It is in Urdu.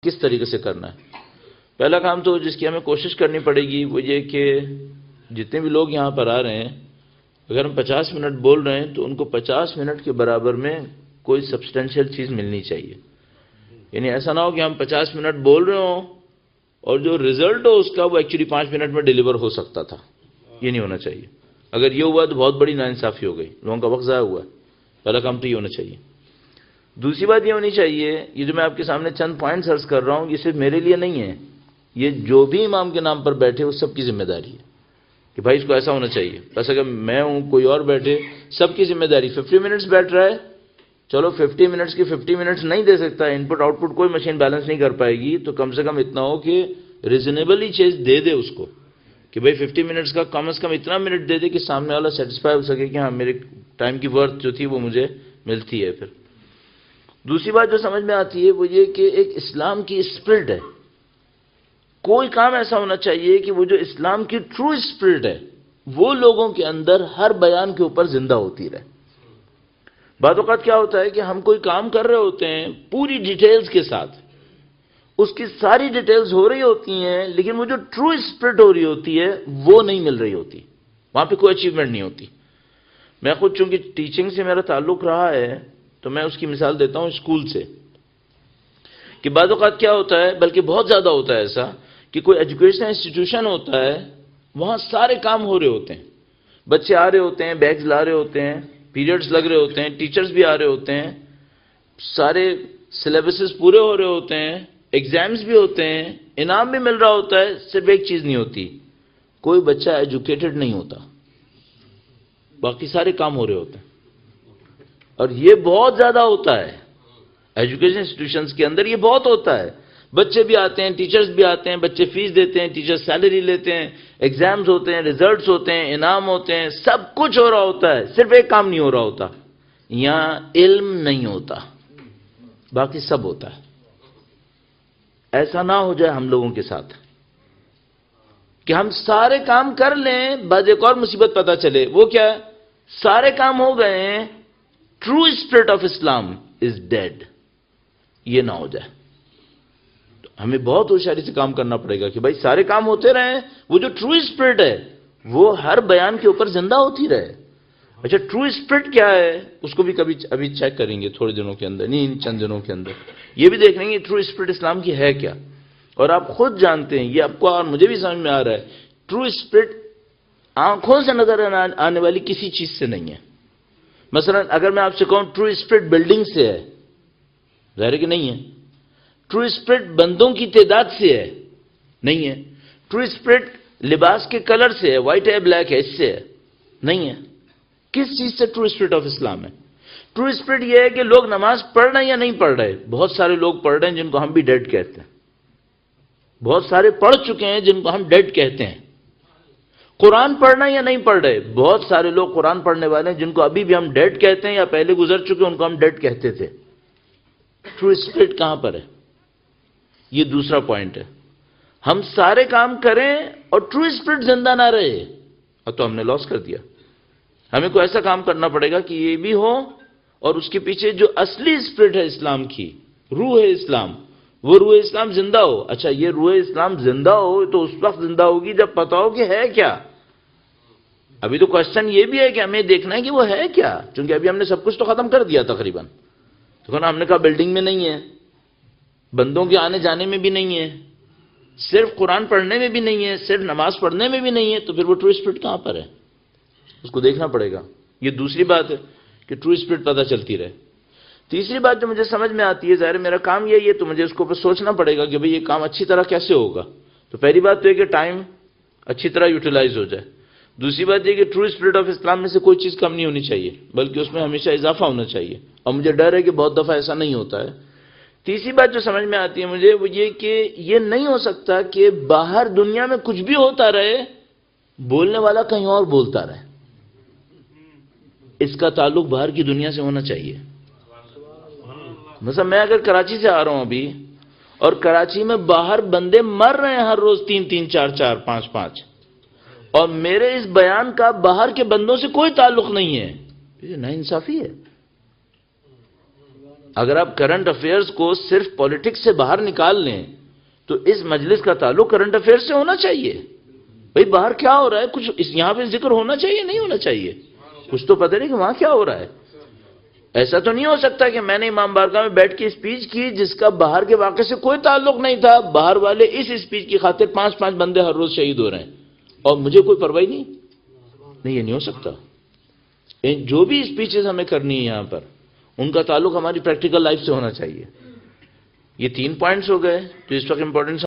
کس طریقے سے کرنا ہے؟ پہلا کام تو جس کی ہمیں کوشش کرنی پڑے گی وہ یہ کہ جتنے بھی لوگ یہاں پر آ رہے ہیں، اگر ہم 50 منٹ بول رہے ہیں تو ان کو 50 منٹ کے برابر میں کوئی سبسٹینشیل چیز ملنی چاہیے. یعنی ایسا نہ ہو کہ ہم 50 منٹ بول رہے ہوں اور جو رزلٹ ہو اس کا وہ ایکچولی 5 منٹ میں ڈیلیور ہو سکتا تھا. یہ نہیں ہونا چاہیے. اگر یہ ہوا تو بہت بڑی ناانصافی ہو گئی، لوگوں کا وقت ضائع ہوا. پہلا کام تو یہ ہونا چاہیے. دوسری بات یہ ہونی چاہیے، یہ جو میں آپ کے سامنے چند پوائنٹس عرض کر رہا ہوں یہ صرف میرے لیے نہیں ہے، یہ جو بھی امام کے نام پر بیٹھے اس سب کی ذمہ داری ہے کہ بھائی اس کو ایسا ہونا چاہیے. بس اگر میں ہوں کوئی اور بیٹھے، سب کی ذمہ داری. 50 منٹس بیٹھ رہا ہے، چلو 50 منٹس کی 50 منٹس نہیں دے سکتا، ان پٹ آؤٹ پٹ کوئی مشین بیلنس نہیں کر پائے گی، تو کم سے کم اتنا ہو کہ ریزنیبل ہی چیز دے دے اس کو کہ بھائی 50 منٹس کا کم از کم اتنا منٹ دے دے کہ سامنے والا سیٹسفائی ہو سکے کہ ہاں میرے ٹائم کی ورتھ جو تھی وہ مجھے ملتی ہے. پھر دوسری بات جو سمجھ میں آتی ہے وہ یہ کہ ایک اسلام کی اسپرٹ ہے. کوئی کام ایسا ہونا چاہیے کہ وہ جو اسلام کی ٹرو اسپرٹ ہے وہ لوگوں کے اندر ہر بیان کے اوپر زندہ ہوتی رہے. بعض اوقات کیا ہوتا ہے کہ ہم کوئی کام کر رہے ہوتے ہیں پوری ڈیٹیلز کے ساتھ، اس کی ساری ڈیٹیلز ہو رہی ہوتی ہیں، لیکن وہ جو ٹرو اسپرٹ ہو رہی ہوتی ہے وہ نہیں مل رہی ہوتی، وہاں پہ کوئی اچیومنٹ نہیں ہوتی. میں خود چونکہ ٹیچنگ سے میرا تعلق رہا ہے تو میں اس کی مثال دیتا ہوں اسکول سے، کہ بعض اوقات کیا ہوتا ہے، بلکہ بہت زیادہ ہوتا ہے ایسا، کہ کوئی ایجوکیشنل انسٹیٹیوشن ہوتا ہے، وہاں سارے کام ہو رہے ہوتے ہیں، بچے آ رہے ہوتے ہیں، بیگز لا رہے ہوتے ہیں، پیریڈز لگ رہے ہوتے ہیں، ٹیچرز بھی آ رہے ہوتے ہیں، سارے سلیبسز پورے ہو رہے ہوتے ہیں، ایگزامز بھی ہوتے ہیں، انعام بھی مل رہا ہوتا ہے. صرف ایک چیز نہیں ہوتی، کوئی بچہ ایجوکیٹڈ نہیں ہوتا، باقی سارے کام ہو رہے ہوتے ہیں. اور یہ بہت زیادہ ہوتا ہے ایجوکیشن انسٹیٹیوشنز کے اندر، یہ بہت ہوتا ہے. بچے بھی آتے ہیں، ٹیچرز بھی آتے ہیں، بچے فیس دیتے ہیں، ٹیچر سیلری لیتے ہیں، ایگزامز ہوتے ہیں، ریزلٹس ہوتے ہیں، انعام ہوتے ہیں، سب کچھ ہو رہا ہوتا ہے، صرف ایک کام نہیں ہو رہا ہوتا، یہاں علم نہیں ہوتا، باقی سب ہوتا ہے. ایسا نہ ہو جائے ہم لوگوں کے ساتھ کہ ہم سارے کام کر لیں، بعد ایک اور مصیبت پتہ چلے. وہ کیا ہے؟ سارے کام ہو گئے ہیں، true spirit of Islam is dead. یہ نہ ہو جائے. ہمیں بہت ہوشیاری سے کام کرنا پڑے گا کہ بھائی سارے کام ہوتے رہیں، وہ جو ٹرو اسپرٹ ہے وہ ہر بیان کے اوپر زندہ ہوتی رہے. اچھا ٹرو اسپرٹ کیا ہے اس کو بھی کبھی ابھی چیک کریں گے تھوڑے دنوں کے اندر، نہیں چند دنوں کے اندر یہ بھی دیکھ لیں گے ٹرو اسپرٹ اسلام کی ہے کیا. اور آپ خود جانتے ہیں، یہ آپ کو اور مجھے بھی سمجھ میں آ رہا ہے، ٹرو اسپرٹ آنکھوں سے نظر آنے والی کسی چیز سے نہیں ہے. مثلا اگر میں آپ سے کہوں ٹرو اسپرٹ بلڈنگ سے ہے، ظاہر ہے کہ نہیں ہے. ٹرو اسپرٹ بندوں کی تعداد سے ہے، نہیں ہے. ٹرو اسپرٹ لباس کے کلر سے ہے، وائٹ ہے بلیک ہے، اس سے ہے، نہیں ہے. کس چیز سے ٹرو اسپرٹ آف اسلام ہے؟ ٹرو اسپرٹ یہ ہے کہ لوگ نماز پڑھ رہے ہیں یا نہیں پڑھ رہے. بہت سارے لوگ پڑھ رہے ہیں جن کو ہم بھی ڈیڈ کہتے ہیں، بہت سارے پڑھ چکے ہیں جن کو ہم ڈیڈ کہتے ہیں. قرآن پڑھنا یا نہیں پڑھ رہے، بہت سارے لوگ قرآن پڑھنے والے ہیں جن کو ابھی بھی ہم ڈیڈ کہتے ہیں یا پہلے گزر چکے ان کو ہم ڈیڈ کہتے تھے. ٹرو اسپرٹ کہاں پر ہے؟ یہ دوسرا پوائنٹ ہے. ہم سارے کام کریں اور ٹرو اسپرٹ زندہ نہ رہے تو ہم نے لاس کر دیا. ہمیں کوئی ایسا کام کرنا پڑے گا کہ یہ بھی ہو اور اس کے پیچھے جو اصلی اسپرٹ ہے اسلام کی، روح ہے اسلام، وہ روح اسلام زندہ ہو. اچھا یہ روح اسلام زندہ ہو تو اس وقت زندہ ہوگی جب پتا ہو کہ ہے کیا. ابھی تو کوشچن یہ بھی ہے کہ ہمیں دیکھنا ہے کہ وہ ہے کیا، چونکہ ابھی ہم نے سب کچھ تو ختم کر دیا تقریباً. تو ہم نے کہا بلڈنگ میں نہیں ہے، بندوں کے آنے جانے میں بھی نہیں ہے، صرف قرآن پڑھنے میں بھی نہیں ہے، صرف نماز پڑھنے میں بھی نہیں ہے، تو پھر وہ ٹرو اسپرٹ کہاں پر ہے؟ اس کو دیکھنا پڑے گا. یہ دوسری بات ہے کہ ٹرو اسپرٹ پتہ چلتی رہے. تیسری بات جو مجھے سمجھ میں آتی ہے، ظاہر میرا کام یہی ہے تو مجھے اس کو سوچنا پڑے گا کہ بھئی یہ کام اچھی طرح کیسے ہوگا. تو پہلی بات تو یہ کہ ٹائم اچھی طرح یوٹیلائز ہو جائے. دوسری بات یہ کہ ٹرو اسپرٹ آف اسلام میں سے کوئی چیز کم نہیں ہونی چاہیے، بلکہ اس میں ہمیشہ اضافہ ہونا چاہیے. اور مجھے ڈر ہے کہ بہت دفعہ ایسا نہیں ہوتا ہے. تیسری بات جو سمجھ میں آتی ہے مجھے وہ یہ کہ یہ نہیں ہو سکتا کہ باہر دنیا میں کچھ بھی ہوتا رہے، بولنے والا کہیں اور بولتا رہے. اس کا تعلق باہر کی دنیا سے ہونا چاہیے. مثلا میں اگر کراچی سے آ رہا ہوں ابھی، اور کراچی میں باہر بندے مر رہے ہیں ہر روز 3 4 4 5 5، اور میرے اس بیان کا باہر کے بندوں سے کوئی تعلق نہیں ہے، یہ ناانصافی ہے. اگر آپ کرنٹ افیئرز کو صرف پولیٹکس سے باہر نکال لیں تو اس مجلس کا تعلق کرنٹ افیئرز سے ہونا چاہیے. بھئی باہر کیا ہو رہا ہے, کچھ یہاں پہ ذکر ہونا چاہیے, نہیں ہونا چاہیے, کچھ تو پتہ نہیں کہ وہاں کیا ہو رہا ہے. ایسا تو نہیں ہو سکتا کہ میں نے امام بارگاہ میں بیٹھ کے اسپیچ کی جس کا باہر کے واقعے سے کوئی تعلق نہیں تھا, باہر والے اس اسپیچ کی خاطر 5 بندے ہر روز شہید ہو رہے ہیں اور مجھے کوئی پرواہ نہیں. یہ نہیں ہو سکتا. جو بھی اسپیچز ہمیں کرنی ہے یہاں پر ان کا تعلق ہماری پریکٹیکل لائف سے ہونا چاہیے. یہ 3 پوائنٹس ہو گئے جو اس وقت امپورٹنٹ